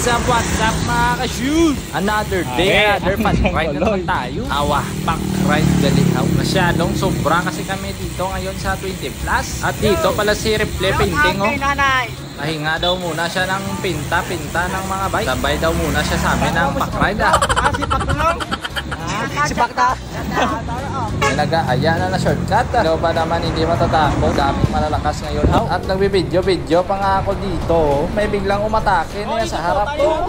What's up mga ka-shoot? Another day, another fun ride na naman tayo. Pack ride galihaw. Masyadong sobra kasi kami dito ngayon sa 20 plus. At dito pala si Reple Painting, oh. Nahinga daw muna siya ng pinta ng mga bike. Sabay daw muna siya sa amin ng pack ride, ah. Sipak na lang? Sipak na? May nag-aaya na shortcut, ah. Ikaw ba naman hindi matatakot? Daming malalakas ngayon. At nagbibidyo-video pa nga ako dito. May biglang umatake na sa harap ko.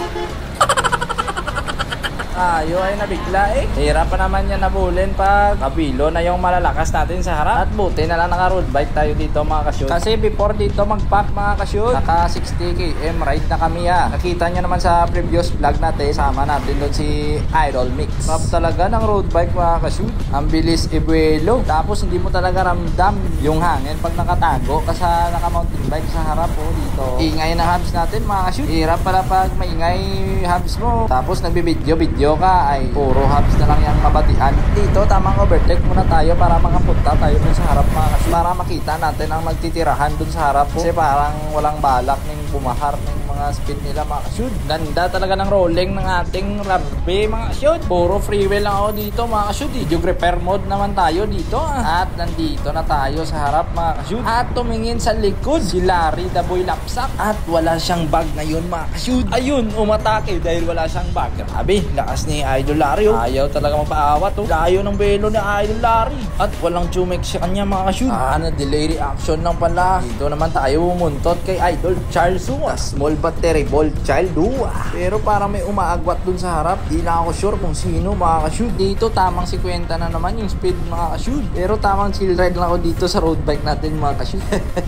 Tayo ay nabigla eh. Hirap pa naman yan nabulin pag kabilo na yung malalakas natin sa harap. At buti na lang naka road bike tayo dito mga ka-shoot. Kasi before dito mag-pack mga ka-shoot, naka 60 km ride na kami, ah. Nakita nyo naman sa previous vlog natin, sama natin doon si Idol Mix. Top talaga ng road bike mga ka-shoot. Ang bilis ibuelo. Tapos hindi mo talaga ramdam yung hangin pag nakatago kasi naka mountain bike sa harap po dito. Ingay na hubs natin mga ka-shoot. Hirap pala pag maingay hubs mo. Tapos nagbibidyo ka ay puro hubs na lang yung mabatian. Dito tamang overtake muna tayo para makapunta tayo dun sa harap mga ka-shoot. Para makita natin ang magtitirahan dun sa harap po. Kasi parang walang balak ng bumahar ng mga speed nila mga ka-shoot. Ganda talaga ng rolling ng ating Rabbe mga ka-shoot. Puro freewheel lang ako dito mga ka-shoot. Video repair mode naman tayo dito, ah. At nandito na tayo sa harap mga ka-shoot. At tumingin sa likod si Larry the Boy Lapsak. At wala siyang bag ngayon mga ka-shoot. Ayun, umatake dahil wala siyang bag. Grabe, lakas ni Idol Larry, oh. Ayaw talaga mapaawat, oh. Layo ng belo ni Idol Larry. At walang chumek sa kanya mga ka-shoot. Na-delay reaction lang pala. Dito naman tayo umuntot kay Idol Charles, oh. Small but terrible child, oh. Pero parang may umaagwat dun sa harap. Di na ako sure kung sino mga ka-shoot. Dito tamang 50 na naman yung speed mga ka-shoot. Pero tamang chill ride lang ako dito sa road bike natin mga ka-shoot.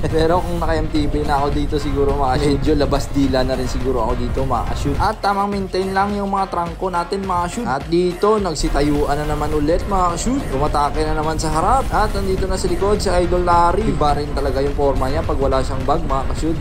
Pero kung naka-MTB na ako dito siguro mga ka-shoot, medyo labas dila na rin siguro ako dito mga ka-shoot. At tamang maintain lang yung mga trangko natin mga ka-shoot. At dito nagsitayuan na naman ulit mga ka-shoot. Umatake na naman sa harap. At nandito na sa likod si Idol Larry. Iba rin talaga yung forma niya pag wala siyang bag mga ka-shoot.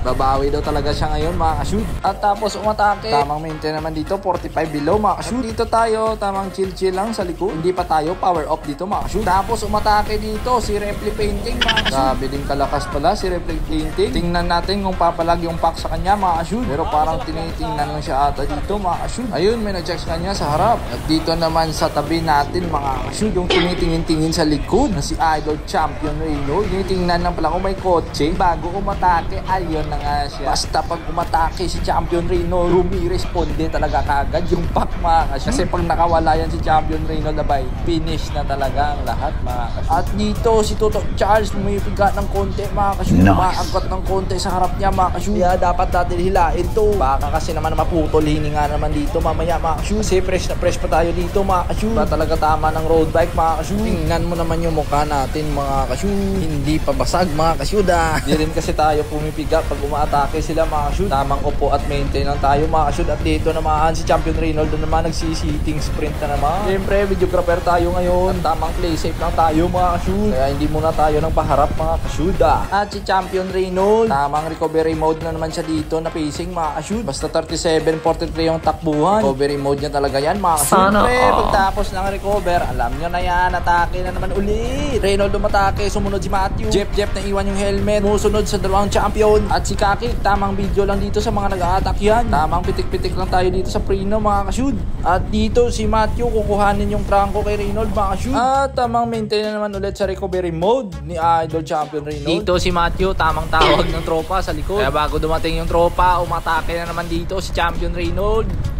Babawi daw talaga siya ngayon mga ka-shoot. At tapos umatake. Tamang maintain naman dito 45 below mga ka-shoot. Dito tayo tamang chill lang sa likod. Hindi pa tayo power up dito mga ka-shoot. Tapos umatake dito si Reple Painting mga ka-shoot. Sabi din kalakas pala si Reple Painting. Tingnan natin kung papalag yung pack sa kanya mga ka-shoot. Pero parang tinitingnan lang siya ata dito mga ka-shoot. Ayun, may nag-check sa kanya sa harap. At dito naman sa tabi natin mga ka-shoot, yung tumitingin-tingin sa likod na si Idol Champion Reynolds. Tinitingnan lang pala kung may kotse bago umatake. Ayun na nga siya. Basta pag umatake si Champion Reynolds, rumiresponde talaga kagad yung pack mga ka-shoot. Kasi pag nakawala yan si Champion Reynolds, abay, finish na talaga ang lahat mga ka-shoot. At dito si Toto Charles lumipiga ng konti mga ka-shoot. Maangkat ng konti sa harap niya mga ka-shoot. Kaya dapat natin hilain to. Baka kasi naman maputol hininga naman dito mamaya mga ka-shoot. Kasi fresh na fresh pa tayo dito mga ka-shoot. Ba talaga tama ng road bike mga ka-shoot. Tingnan mo naman yung mukha natin mga ka-shoot. Hindi pa basag mga ka-shoot, ah. Hindi rin kasi tayo pumipiga pag umaatake sila mga ka-shoot. Tamang upo at maintain lang tayo mga ka-shoot. At dito naman si Champion Reynolds doon naman nagsisitting sprint na naman. Siyempre videographer tayo ngayon. At tamang play safe lang tayo mga ka-shoot. Kaya hindi muna tayo nang paharap mga ka-shoot, ah. At si Champion Reynolds, tamang recovery mode na naman siya dito na pacing mga ka-shoot. Basta 37-43 yung takbuhan. Recovery mode niya talaga yan mga ka-shoot. Siyempre pagtapos ng recover, alam nyo na yan, atake na naman ulit. Reynolds umatake, sumunod si Matthew. Jeff na iwan yung helmet, musunod sa dalawang champion. At si Kaki, tamang video lang dito sa mga nag-a-attack yan. Tamang pitik-pitik lang tayo dito sa preno mga ka-shoot. At dito si Matthew kukuhanin yung trangko kay Reynolds mga ka-shoot. At tamang maintain na naman ulit sa recovery mode ni Idol Champion Reynolds. Dito si Matthew, tamang tawag ng tropa sa likod. Kaya bago dumating yung tropa, umatake na naman dito si Champion Reynolds.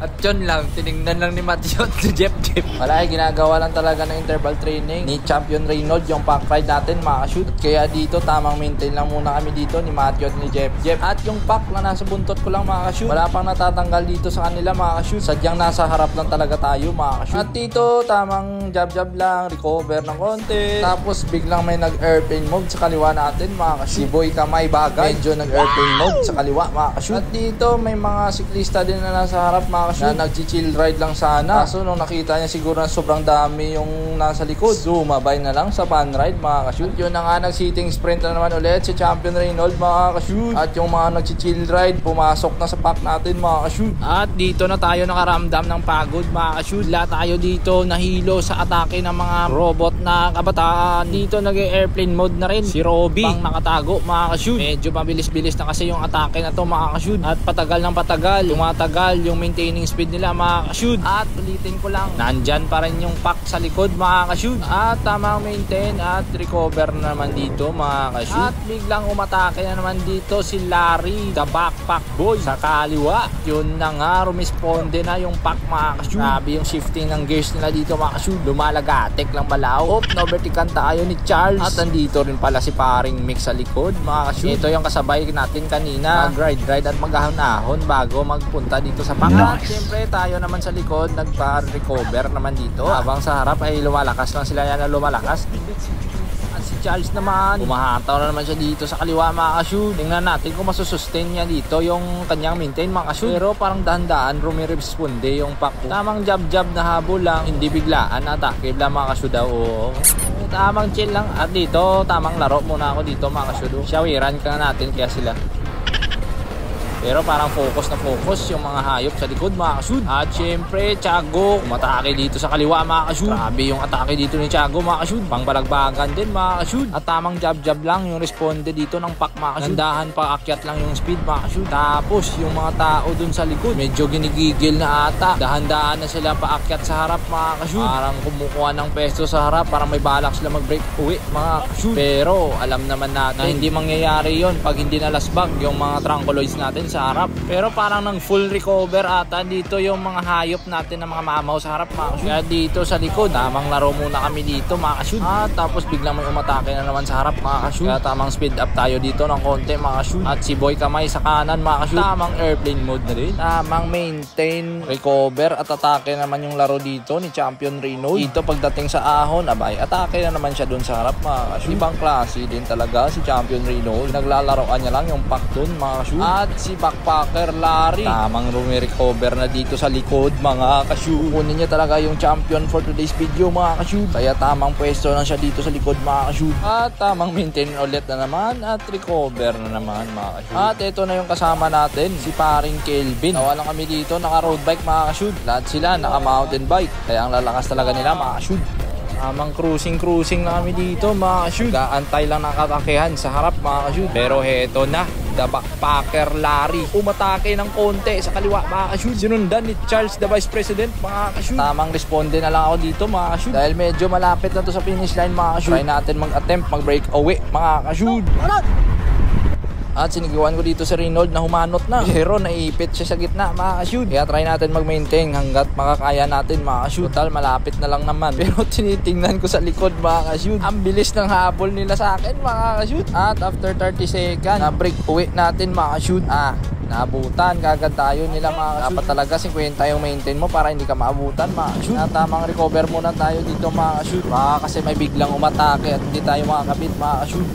At yun lang, tinignan lang ni Matthew at si Jeff. Wala, ginagawa lang talaga ng interval training ni Champion Reynolds yung pack ride natin mga ka-shoot. Kaya dito tamang maintain lang muna kami dito ni Matthew at ni Jeff. At yung pack na nasa buntot ko lang mga ka-shoot, wala pang natatanggal dito sa kanila mga ka-shoot. Sadyang nasa harap lang talaga tayo mga ka-shoot. At dito tamang jab lang, recover ng konti. Tapos biglang may nag-airplane mode sa kaliwa natin mga ka-shoot. Si Boy Kamay Bagay, medyo nag-airplane mode sa kaliwa mga ka-shoot. At dito may mga siklista din na nasa harap mga ka-shoot, na nag-chill ride lang sana. Kaso nung nakita niya siguro na sobrang dami yung nasa likod, sumabay na lang sa fun ride mga ka-shoot. Yun na nga, nag-sitting sprint na naman ulit si Champion Reynolds mga ka-shoot. At yung mga nag-chill ride, pumasok na sa pack natin mga ka-shoot. At dito na tayo nakaramdam ng pagod mga ka-shoot. Lahat tayo dito nahilo sa atake ng mga robot na kabataan. Dito nag-airplane mode na rin si Robby, pang nakatago mga ka-shoot. Medyo mabilis-bilis na kasi yung atake na to mga ka-shoot. At patagal ng patagal, tumatagal yung maintaining speed nila mga ka-shoot. At ulitin ko lang, nandyan pa rin yung pack sa likod mga ka-shoot. At tamang maintain at recover na naman dito mga ka-shoot. At biglang umatake na naman dito si Larry, the backpack boy, sa kaliwa. Yun na nga, rumisponde na yung pack mga ka-shoot. Grabe yung shifting ng gears nila dito mga ka-shoot. Lumalagatek lang balaw. Naovertikan tayo ni Charles. At andito rin pala si paring Mix sa likod mga ka-shoot. Ito yung kasabay natin kanina, mag-ride at maghahon-ahon bago magpunta dito sa pack. At siyempre tayo naman sa likod nagpa-recover naman dito. Habang sa harap ay lumalakas lang sila yan na lumalakas. At si Charles naman, umahataw na naman siya dito sa kaliwa mga ka-shoot. Tingnan natin kung masusustain niya dito yung kanyang maintain mga ka-shoot. Pero parang dahan-dahan rumiresponde yung pack. Tamang jab-jab na habol lang, hindi biglaan atake lang mga ka-shoot daw. Tamang chill lang. At dito, tamang laro muna ako dito mga ka-shoot. Shawiran ka natin kaya sila. Pero parang focus na focus yung mga hayop sa likod mga ka-shoot. At syempre Tiago umatake dito sa kaliwa mga ka-shoot. Grabe yung atake dito ni Tiago mga ka-shoot. Pangbalagbagan din mga ka-shoot. At tamang jab-jab lang yung responde dito ng pack mga ka-shoot. Nandahan pa akyat lang yung speed mga ka-shoot. Tapos yung mga tao dun sa likod medyo ginigigil na ata. Dahan-dahan na sila paakyat sa harap mga ka-shoot. Parang kumukuha ng pesto sa harap. Parang may balak sila mag-break uwi mga ka-shoot. Pero alam naman natin na hindi mangyayari yon pag hindi nalasbag yung mga tranquilize natin sa harap. Pero parang nang full recover ata dito yung mga hayop natin na mga mamaw sa harap mga ka-shoot. Kaya dito sa likod, tamang laro muna kami dito mga ka-shoot. At tapos biglang may umatake na naman sa harap mga ka-shoot. Kaya tamang speed up tayo dito ng konti mga ka-shoot. At si Boy Kamay sa kanan mga ka-shoot. Tamang airplane mode na rin. Tamang maintain, recover at atake naman yung laro dito ni Champion Reynolds. Dito pagdating sa ahon, abay, atake na naman siya dun sa harap mga ka-shoot. Ibang klase din talaga si Champion Reynolds. Naglalaroan niya lang yung pack dun mga ka-shoot. At si backpacker Larry, tamang recover na dito sa likod mga ka-shoot. Kunin niya talaga yung champion for today's video mga ka-shoot. Kaya tamang pwesto lang siya dito sa likod mga ka-shoot. At tamang maintain ulit na naman at recover na naman mga ka-shoot. At ito na yung kasama natin, si paring Kelvin. Tawa lang kami dito, naka road bike mga ka-shoot. Lahat sila naka mountain bike. Kaya ang lalakas talaga nila mga ka-shoot. Tamang cruising na kami dito mga ka-shoot. Gaantay lang nakatakehan sa harap mga ka-shoot. Pero heto na, the backpacker Larry umatake ng konti sa kaliwa mga ka-shoot. Sinundan ni Charles, the Vice President mga ka-shoot. Tamang responde na lang ako dito mga ka-shoot. Dahil medyo malapit na to sa finish line mga ka-shoot. Try natin mag-attempt, mag-break away mga ka-shoot. At sinigawan ko dito si Reynolds na humanot na. Pero naipit siya sa gitna mga ka-shoot. Kaya try natin mag-maintain hanggat makakaya natin mga ka-shoot. Total malapit na lang naman. Pero tinitingnan ko sa likod mga ka-shoot. Ang bilis ng habol nila sa akin mga ka-shoot. At after 30 seconds, na-break uwi natin mga ka-shoot. Naabutan kagad tayo nila mga ka-shoot. Dapat talaga 50 yung maintain mo para hindi ka maabutan mga ka-shoot. At tamang recover muna tayo dito mga ka-shoot. Kasi may biglang umatake at hindi tayo makakabit mga ka-shoot.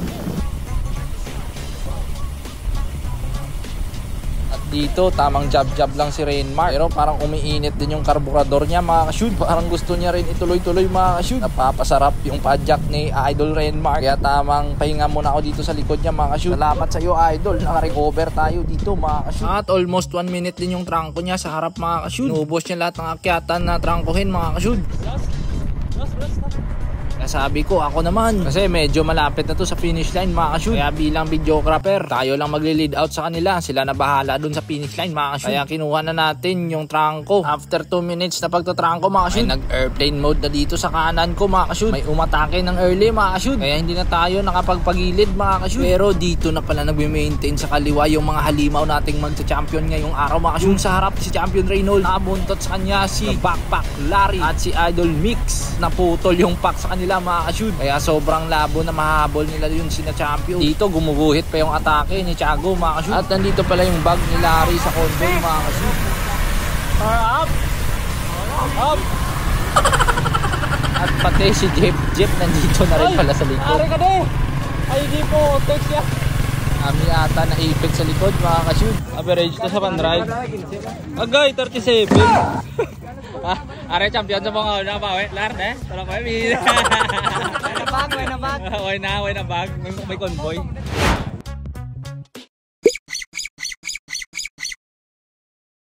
Dito tamang jab-jab lang si Rainmark. Pero parang umiinit din yung karburador niya mga ka-shoot. Parang gusto niya rin ituloy-tuloy mga ka-shoot. Napapasarap yung padjak ni Idol Rainmark. Kaya tamang pahinga muna ako dito sa likod niya mga ka-shoot. Salamat sa iyo Idol, naka-recover tayo dito mga ka-shoot. At almost 1 minute din yung trangko niya sa harap mga ka-shoot. Nubos niya lahat ng akyatan na trangkohin mga ka-shoot. Sabi ko ako naman kasi medyo malapit na to sa finish line mga ka-shoot. Kaya bilang videographer tayo lang magli-lead out sa kanila. Sila na bahala dun sa finish line mga ka-shoot. Kaya kinuha na natin yung trangko. After 2 minutes na pagtatrangko mga ka-shoot, ay nag-airplane mode na dito sa kanan ko mga ka-shoot. May umatake ng early mga ka-shoot. Kaya hindi na tayo nakapagpagilid mga ka-shoot. Pero dito na pala nagme-maintain sa kaliwa yung mga halimaw nating magcha-champion ngayong araw mga ka-shoot. Yung sa harap si Champion Reynolds, nakabuntot sa kanya si Backpack Larry at si Idol Mix. Naputol yung pack sa kanila mga ka-shoot. Kaya sobrang labo na mahabol nila yung sina Champion. Dito gumuguhit pa yung atake ni Tiago mga ka-shoot. At nandito pala yung bag ni Larry sa convoy mga ka-shoot. Up! Up! At pati si Jeep nandito na rin pala sa likod. Ari ka din! Ay di po, text ya. Dami ata na ipit sa likod mga ka-shoot. Average to sa pan-drive. Agay, 37. Are champion sa mga una ba? Lard eh? Tara pa eh. Way na bag. Way na bag. May convoy.